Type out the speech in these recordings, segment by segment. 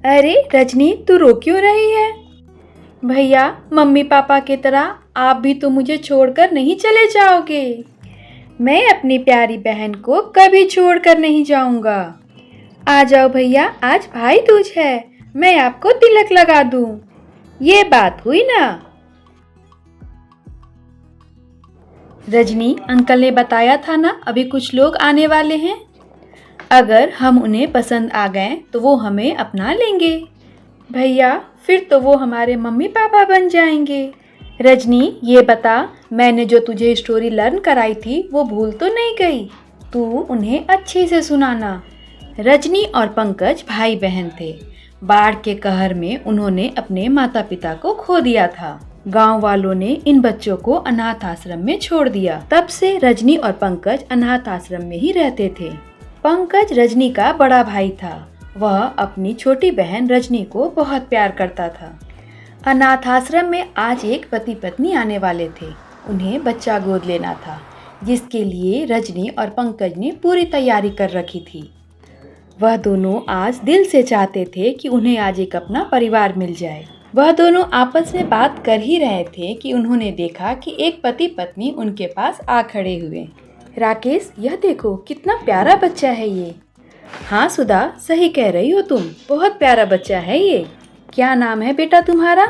अरे रजनी, तू रो क्यों रही है? भैया, मम्मी पापा की तरह आप भी तो मुझे छोड़कर नहीं चले जाओगे। मैं अपनी प्यारी बहन को कभी छोड़कर नहीं जाऊंगा। आ जाओ भैया, आज भाई दूज है, मैं आपको तिलक लगा दूं। ये बात हुई ना। रजनी, अंकल ने बताया था ना, अभी कुछ लोग आने वाले हैं। अगर हम उन्हें पसंद आ गए तो वो हमें अपना लेंगे। भैया, फिर तो वो हमारे मम्मी पापा बन जाएंगे। रजनी, ये बता, मैंने जो तुझे स्टोरी लर्न कराई थी वो भूल तो नहीं गई? तू उन्हें अच्छे से सुनाना। रजनी और पंकज भाई बहन थे। बाढ़ के कहर में उन्होंने अपने माता पिता को खो दिया था। गांव वालों ने इन बच्चों को अनाथ आश्रम में छोड़ दिया। तब से रजनी और पंकज अनाथ आश्रम में ही रहते थे। पंकज रजनी का बड़ा भाई था। वह अपनी छोटी बहन रजनी को बहुत प्यार करता था। अनाथ आश्रम में आज एक पति पत्नी आने वाले थे। उन्हें बच्चा गोद लेना था, जिसके लिए रजनी और पंकज ने पूरी तैयारी कर रखी थी। वह दोनों आज दिल से चाहते थे कि उन्हें आज एक अपना परिवार मिल जाए। वह दोनों आपस में बात कर ही रहे थे कि उन्होंने देखा कि एक पति पत्नी उनके पास आ खड़े हुए। राकेश, यह देखो कितना प्यारा बच्चा है ये। हाँ सुधा, सही कह रही हो तुम, बहुत प्यारा बच्चा है ये। क्या नाम है बेटा तुम्हारा?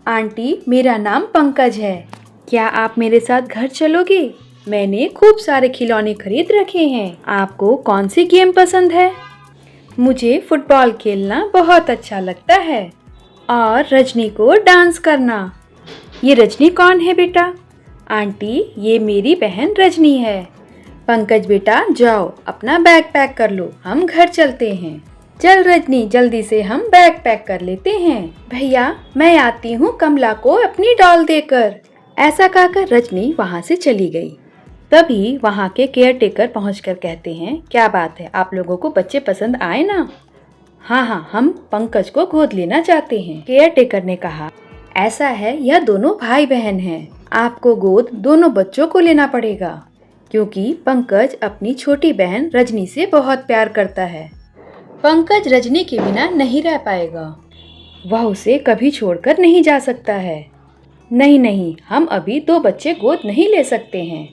आंटी, मेरा नाम पंकज है। क्या आप मेरे साथ घर चलोगे? मैंने खूब सारे खिलौने खरीद रखे हैं। आपको कौन सी गेम पसंद है? मुझे फुटबॉल खेलना बहुत अच्छा लगता है और रजनी को डांस करना। ये रजनी कौन है बेटा? आंटी, ये मेरी बहन रजनी है। पंकज बेटा, जाओ अपना बैग पैक कर लो, हम घर चलते हैं। चल रजनी, जल्दी से हम बैग पैक कर लेते हैं। भैया, मैं आती हूँ कमला को अपनी डॉल देकर। ऐसा कहकर रजनी वहाँ से चली गई। तभी वहाँ के केयर टेकर पहुँचकर कहते हैं, क्या बात है, आप लोगों को बच्चे पसंद आए ना? हाँ, हम पंकज को गोद लेना चाहते हैं। केयर टेकर ने कहा, ऐसा है, यह दोनों भाई बहन हैं। आपको गोद दोनों बच्चों को लेना पड़ेगा, क्योंकि पंकज अपनी छोटी बहन रजनी से बहुत प्यार करता है। पंकज रजनी के बिना नहीं रह पाएगा। वह उसे कभी छोड़कर नहीं जा सकता है। नहीं, हम अभी 2 बच्चे गोद नहीं ले सकते हैं।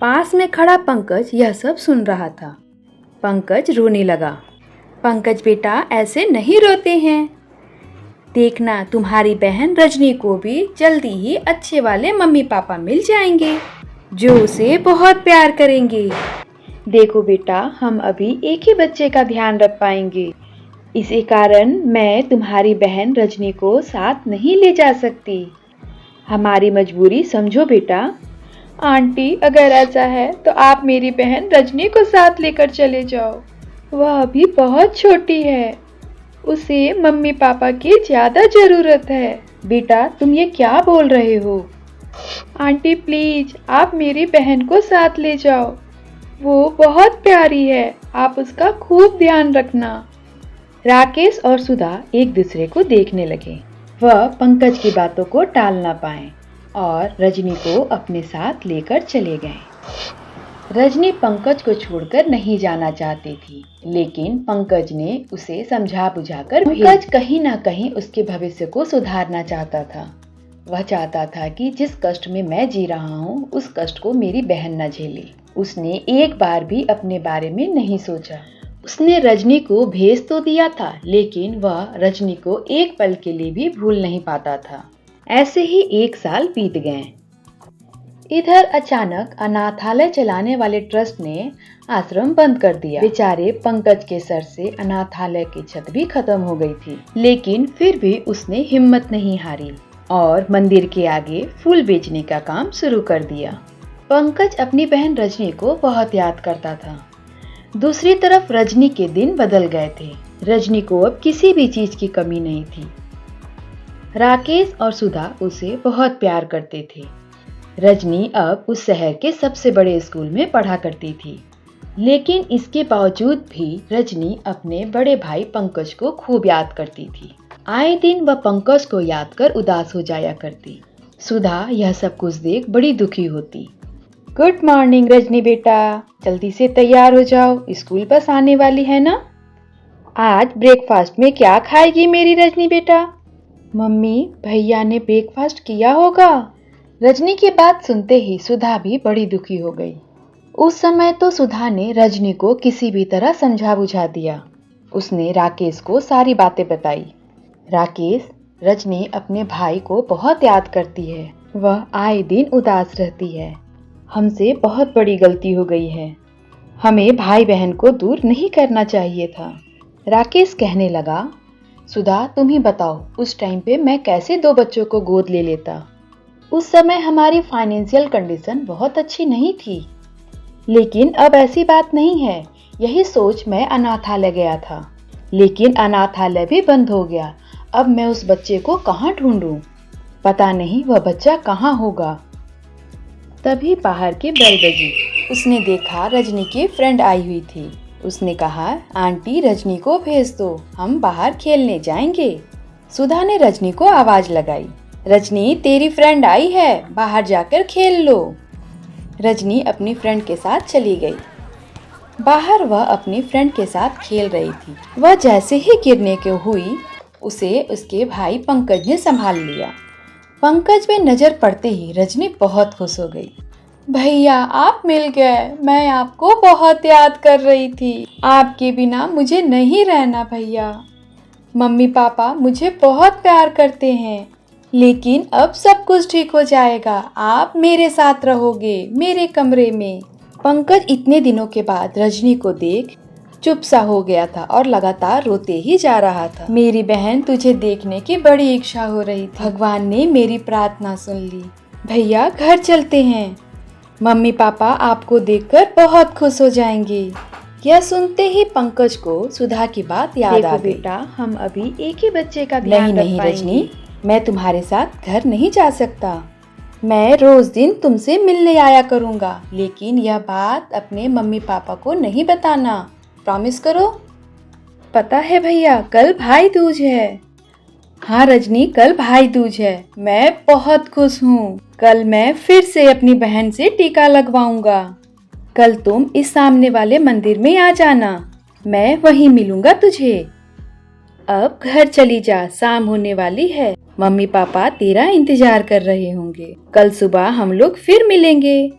पास में खड़ा पंकज यह सब सुन रहा था। पंकज रोने लगा। पंकज बेटा, ऐसे नहीं रोते हैं। देखना, तुम्हारी बहन रजनी को भी जल्दी ही अच्छे वाले मम्मी पापा मिल जाएंगे, जो उसे बहुत प्यार करेंगे। देखो बेटा, हम अभी एक ही बच्चे का ध्यान रख पाएंगे। इसी कारण मैं तुम्हारी बहन रजनी को साथ नहीं ले जा सकती। हमारी मजबूरी समझो बेटा। आंटी, अगर ऐसा है तो आप मेरी बहन रजनी को साथ लेकर चले जाओ। वह अभी बहुत छोटी है, उसे मम्मी पापा की ज्यादा जरूरत है। बेटा, तुम ये क्या बोल रहे हो? आंटी प्लीज, आप मेरी बहन को साथ ले जाओ। वो बहुत प्यारी है, आप उसका खूब ध्यान रखना। राकेश और सुधा एक दूसरे को देखने लगे। वह पंकज की बातों को टाल ना पाए और रजनी को अपने साथ लेकर चले गए। रजनी पंकज को छोड़कर नहीं जाना चाहती थी, लेकिन पंकज ने उसे समझा बुझाकर पंकज कहीं ना कहीं उसके भविष्य को सुधारना चाहता था। वह चाहता था कि जिस कष्ट में मैं जी रहा हूँ, उस कष्ट को मेरी बहन न झेले। उसने एक बार भी अपने बारे में नहीं सोचा। उसने रजनी को भेज तो दिया था, लेकिन वह रजनी को एक पल के लिए भी भूल नहीं पाता था। ऐसे ही 1 साल बीत गए। इधर अचानक अनाथालय चलाने वाले ट्रस्ट ने आश्रम बंद कर दिया। बेचारे पंकज के सर से अनाथालय की छत भी खत्म हो गई थी, लेकिन फिर भी उसने हिम्मत नहीं हारी और मंदिर के आगे फूल बेचने का काम शुरू कर दिया। पंकज अपनी बहन रजनी को बहुत याद करता था। दूसरी तरफ रजनी के दिन बदल गए थे। रजनी को अब किसी भी चीज की कमी नहीं थी। राकेश और सुधा उसे बहुत प्यार करते थे। रजनी अब उस शहर के सबसे बड़े स्कूल में पढ़ा करती थी, लेकिन इसके बावजूद भी रजनी अपने बड़े भाई पंकज को खूब याद करती थी। आए दिन वह पंकज को याद कर उदास हो जाया करती। सुधा यह सब कुछ देख बड़ी दुखी होती। गुड मॉर्निंग रजनी बेटा, जल्दी से तैयार हो जाओ, स्कूल बस आने वाली है ना। आज ब्रेकफास्ट में क्या खाएगी मेरी रजनी बेटा? मम्मी, भैया ने ब्रेकफास्ट किया होगा। रजनी की बात सुनते ही सुधा भी बड़ी दुखी हो गई। उस समय तो सुधा ने रजनी को किसी भी तरह समझा बुझा दिया। उसने राकेश को सारी बातें बताई। राकेश, रजनी अपने भाई को बहुत याद करती है। वह आए दिन उदास रहती है। हमसे बहुत बड़ी गलती हो गई है। हमें भाई बहन को दूर नहीं करना चाहिए था। राकेश कहने लगा, सुधा तुम ही बताओ, उस टाइम पे मैं कैसे 2 बच्चों को गोद ले लेता। उस समय हमारी फाइनेंशियल कंडीशन बहुत अच्छी नहीं थी। लेकिन अब ऐसी बात नहीं है। यही सोच मैं अनाथालय गया था, लेकिन अनाथालय भी बंद हो गया। अब मैं उस बच्चे को कहाँ ढूंढूं? पता नहीं वह बच्चा कहाँ होगा। तभी बाहर की बेल बजी। उसने देखा रजनी की फ्रेंड आई हुई थी। उसने कहा, आंटी रजनी को भेज दो, हम बाहर खेलने जाएंगे। सुधा ने रजनी को आवाज लगाई, रजनी तेरी फ्रेंड आई है, बाहर जाकर खेल लो। रजनी अपनी फ्रेंड के साथ चली गई। बाहर वह अपनी फ्रेंड के साथ खेल रही थी। वह जैसे ही गिरने को हुई, उसे उसके भाई पंकज ने संभाल लिया। पंकज में नजर पड़ते ही रजनी बहुत खुश हो गई। भैया आप मिल गए, मैं आपको बहुत याद कर रही थी। आपके बिना मुझे नहीं रहना भैया। मम्मी पापा मुझे बहुत प्यार करते हैं, लेकिन अब सब कुछ ठीक हो जाएगा। आप मेरे साथ रहोगे मेरे कमरे में। पंकज इतने दिनों के बाद रजनी को देख चुप सा हो गया था और लगातार रोते ही जा रहा था। मेरी बहन तुझे देखने की बड़ी इच्छा हो रही थी। भगवान ने मेरी प्रार्थना सुन ली। भैया घर चलते हैं, मम्मी पापा आपको देखकर बहुत खुश हो जाएंगे। यह सुनते ही पंकज को सुधा की बात याद आ गई। बेटा हम अभी एक ही बच्चे का ध्यान रख पाएंगे। नहीं रजनी, मैं तुम्हारे साथ घर नहीं जा सकता। मैं रोज दिन तुमसे मिलने आया करूँगा, लेकिन यह बात अपने मम्मी पापा को नहीं बताना। प्रॉमिस करो। पता है भैया, कल भाई दूज है। हाँ रजनी, कल भाई दूज है। मैं बहुत खुश हूँ। कल मैं फिर से अपनी बहन से टीका लगवाऊंगा। कल तुम इस सामने वाले मंदिर में आ जाना, मैं वहीं मिलूंगा तुझे। अब घर चली जा, शाम होने वाली है। मम्मी पापा तेरा इंतजार कर रहे होंगे। कल सुबह हम लोग फिर मिलेंगे।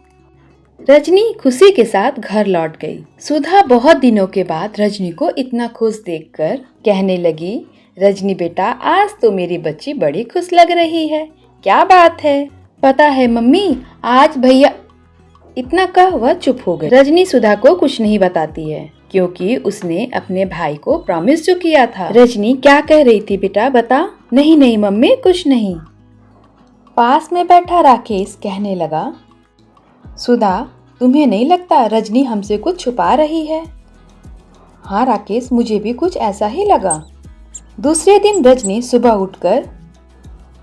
रजनी खुशी के साथ घर लौट गई। सुधा बहुत दिनों के बाद रजनी को इतना खुश देखकर कहने लगी, रजनी बेटा आज तो मेरी बच्ची बड़ी खुश लग रही है। क्या बात है? पता है मम्मी, आज भैया। इतना कह वह चुप हो गई। रजनी सुधा को कुछ नहीं बताती है, क्योंकि उसने अपने भाई को प्रॉमिस जो किया था। रजनी क्या कह रही थी बेटा, बता। नहीं नहीं मम्मी, कुछ नहीं। पास में बैठा राकेश कहने लगा, सुधा तुम्हें नहीं लगता रजनी हमसे कुछ छुपा रही है? हाँ राकेश, मुझे भी कुछ ऐसा ही लगा। दूसरे दिन रजनी सुबह उठकर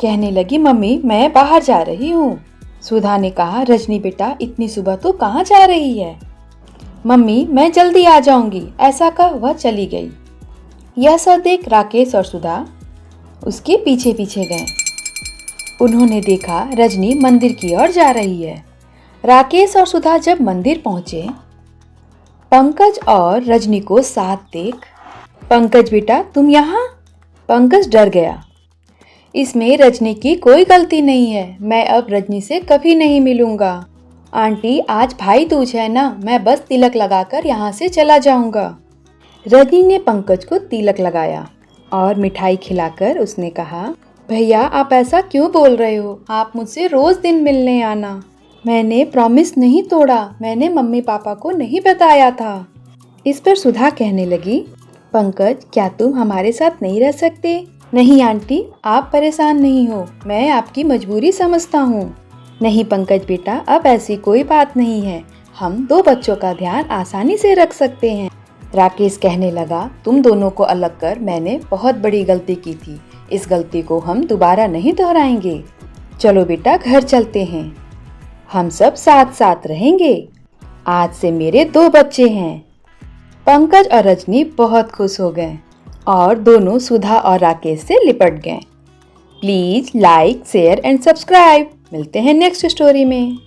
कहने लगी, मम्मी मैं बाहर जा रही हूँ। सुधा ने कहा, रजनी बेटा इतनी सुबह तू कहाँ जा रही है? मम्मी मैं जल्दी आ जाऊंगी, ऐसा कह वह चली गई। यह सब देख राकेश और सुधा उसके पीछे पीछे गए। उन्होंने देखा रजनी मंदिर की ओर जा रही है। राकेश और सुधा जब मंदिर पहुंचे, पंकज और रजनी को साथ देख, पंकज बेटा तुम यहाँ? पंकज डर गया। इसमें रजनी की कोई गलती नहीं है, मैं अब रजनी से कभी नहीं मिलूंगा। आंटी आज भाई दूज है ना, मैं बस तिलक लगाकर यहाँ से चला जाऊंगा। रजनी ने पंकज को तिलक लगाया और मिठाई खिलाकर उसने कहा, भैया आप ऐसा क्यों बोल रहे हो? आप मुझसे रोज दिन मिलने आना। मैंने प्रॉमिस नहीं तोड़ा, मैंने मम्मी पापा को नहीं बताया था। इस पर सुधा कहने लगी, पंकज क्या तुम हमारे साथ नहीं रह सकते? नहीं आंटी, आप परेशान नहीं हो, मैं आपकी मजबूरी समझता हूँ। नहीं पंकज बेटा, अब ऐसी कोई बात नहीं है, हम 2 बच्चों का ध्यान आसानी से रख सकते हैं। राकेश कहने लगा, तुम दोनों को अलग कर मैंने बहुत बड़ी गलती की थी, इस गलती को हम दोबारा नहीं दोहराएंगे। चलो बेटा घर चलते हैं, हम सब साथ साथ रहेंगे। आज से मेरे 2 बच्चे हैं। पंकज और रजनी बहुत खुश हो गए और दोनों सुधा और राकेश से लिपट गए। Please like, share and subscribe. मिलते हैं नेक्स्ट स्टोरी में।